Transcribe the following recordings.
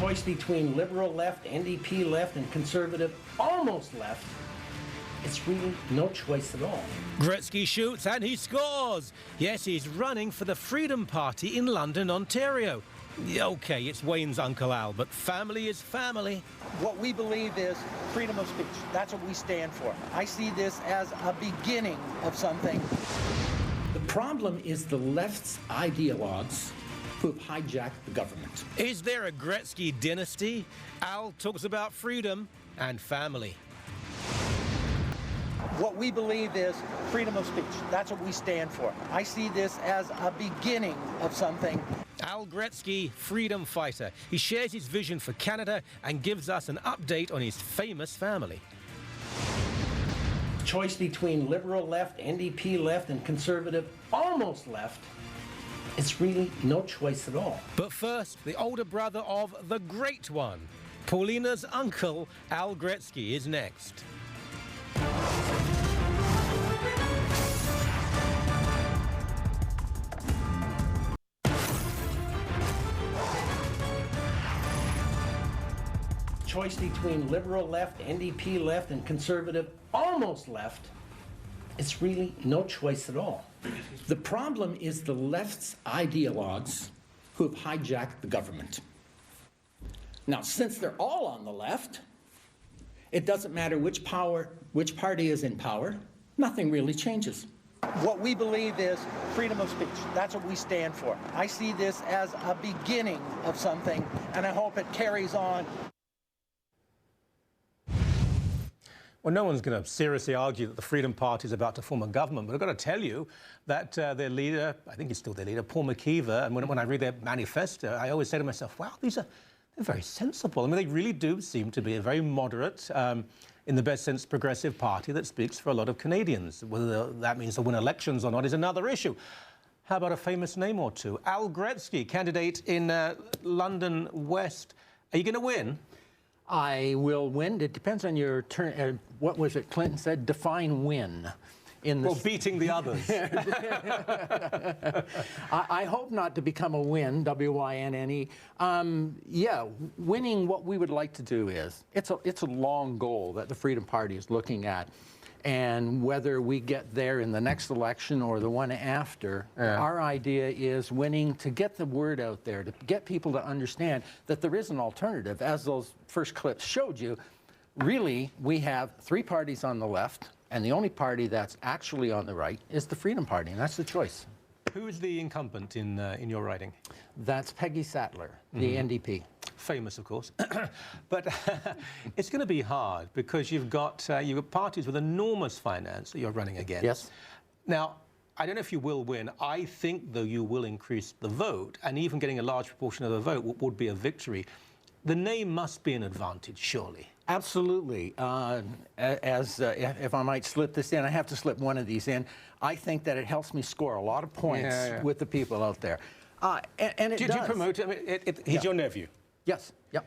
choice between liberal left, NDP left, and conservative almost left, it's really no choice at all. Gretzky shoots and he scores. Yes, he's running for the Freedom Party in London, Ontario. OK, it's Wayne's Uncle Al, but family is family. What we believe is freedom of speech. That's what we stand for. I see this as a beginning of something. The problem is the left's ideologues who have hijacked the government. Is there a Gretzky dynasty? Al talks about freedom and family. What we believe is freedom of speech. That's what we stand for. I see this as a beginning of something. Al Gretzky, freedom fighter. He shares his vision for Canada and gives us an update on his famous family. Choice between liberal left, NDP left, and conservative almost left, it's really no choice at all. But first, the older brother of the great one, Paulina's uncle, Al Gretzky, is next. Choice between liberal left, NDP left, and conservative almost left, it's really no choice at all. The problem is the left's ideologues who have hijacked the government. Now, since they're all on the left, it doesn't matter which party is in power, nothing really changes. What we believe is freedom of speech. That's what we stand for. I see this as a beginning of something, and I hope it carries on. Well, no one's going to seriously argue that the Freedom Party is about to form a government, but I've got to tell you that their leader, I think he's still their leader, Paul McKeever, and when I read their manifesto, I always say to myself, wow, they're very sensible. I mean, they really do seem to be a very moderate, in the best sense, progressive party that speaks for a lot of Canadians. Whether that means they'll win elections or not is another issue. How about a famous name or two? Al Gretzky, candidate in London West. Are you going to win? I will win. It depends on your turn. What was it Clinton said? Define win. Well, beating the others. I hope not to become a win, W-I-N-N-E. Yeah, winning, what we would like to do is, it's a long goal that the Freedom Party is looking at. And whether we get there in the next election or the one after, our idea is winning to get the word out there, to get people to understand that there is an alternative. As those first clips showed you, really, we have three parties on the left, and the only party that's actually on the right is the Freedom Party, and that's the choice. Who is the incumbent in your riding? That's Peggy Sattler, the NDP. Famous, of course. But it's going to be hard because you've got parties with enormous finance that you're running against. Yes. Now, I don't know if you will win. I think, though, you will increase the vote, and even getting a large proportion of the vote would be a victory. The name must be an advantage, surely. Absolutely. If I might slip this in, I have to slip one of these in. I think that it helps me score a lot of points with the people out there. And it does. Do you promote him? He's your nephew? Yes. Yep.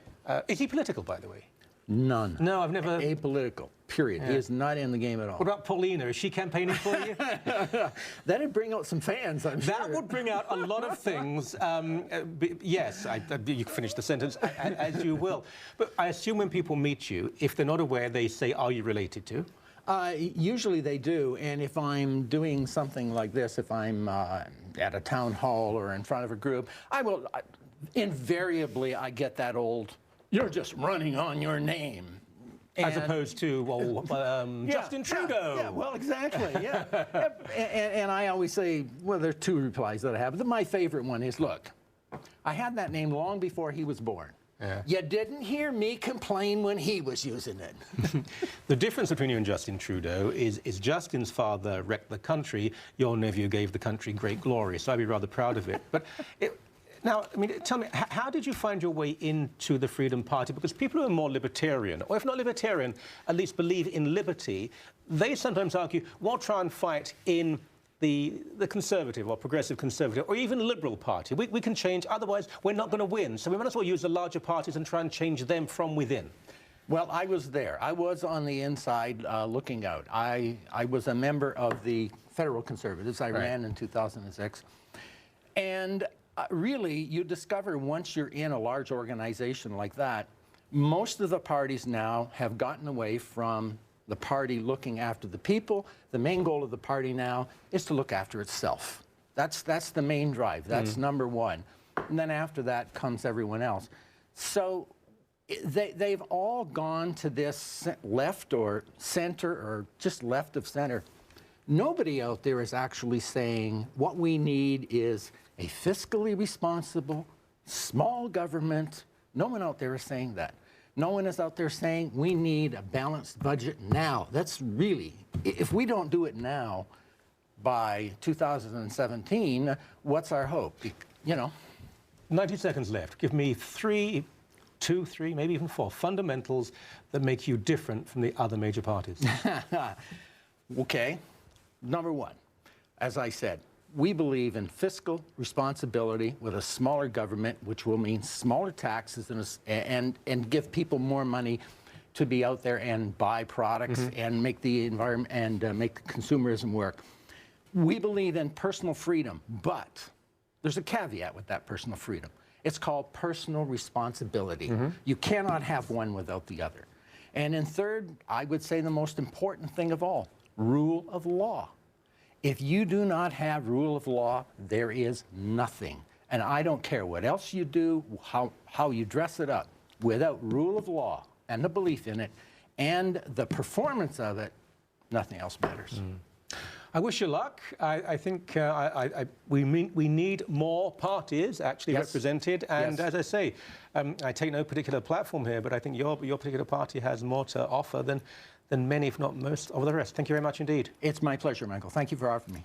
Is he political, by the way? None. No, I've never... Apolitical, period. Yeah. He is not in the game at all. What about Paulina? Is she campaigning for you? That'd bring out some fans, I'm sure. That would bring out a lot of things. Yes, you can finish the sentence as you will. But I assume when people meet you, if they're not aware, they say, are you related to? Usually they do, and if I'm doing something like this, if I'm at a town hall or in front of a group, invariably I get that old, you're just running on your name. As opposed to, Justin Trudeau. Yeah, well, exactly, yeah. and I always say, well, there are two replies that I have. My favorite one is, look, I had that name long before he was born. Yeah. You didn't hear me complain when he was using it. The difference between you and Justin Trudeau is Justin's father wrecked the country, your nephew gave the country great glory, so I'd be rather proud of it. But now, I mean, tell me, how did you find your way into the Freedom Party? Because people who are more libertarian, or if not libertarian, at least believe in liberty, they sometimes argue, we'll try and fight in the conservative or progressive conservative or even liberal party. We can change, otherwise we're not going to win. So we might as well use the larger parties and try and change them from within. Well, I was there. I was on the inside looking out. I was a member of the Federal Conservatives. I ran in 2006. And Really, you discover once you're in a large organization like that, most of the parties now have gotten away from the party looking after the people. The main goal of the party now is to look after itself. That's the main drive. That's number one. And then after that comes everyone else. So they've all gone to this left or center or just left of center. Nobody out there is actually saying what we need is a fiscally responsible, small government. No one out there is saying that. No one is out there saying we need a balanced budget now. That's really, if we don't do it now, by 2017, what's our hope? You know? 90 seconds left. Give me two, three, maybe even four fundamentals that make you different from the other major parties. Okay. Number one, as I said, we believe in fiscal responsibility with a smaller government, which will mean smaller taxes and give people more money to be out there and buy products and make the environment and make consumerism work. We believe in personal freedom, but there's a caveat with that personal freedom. It's called personal responsibility. You cannot have one without the other. And in third, I would say the most important thing of all, rule of law. If you do not have rule of law, there is nothing. And I don't care what else you do, how you dress it up. Without rule of law and the belief in it and the performance of it, nothing else matters. I wish you luck. I think we need more parties actually represented. And as I say, I take no particular platform here, but I think your particular party has more to offer than many, if not most, of the rest. Thank you very much indeed. It's my pleasure, Michael. Thank you for offering me.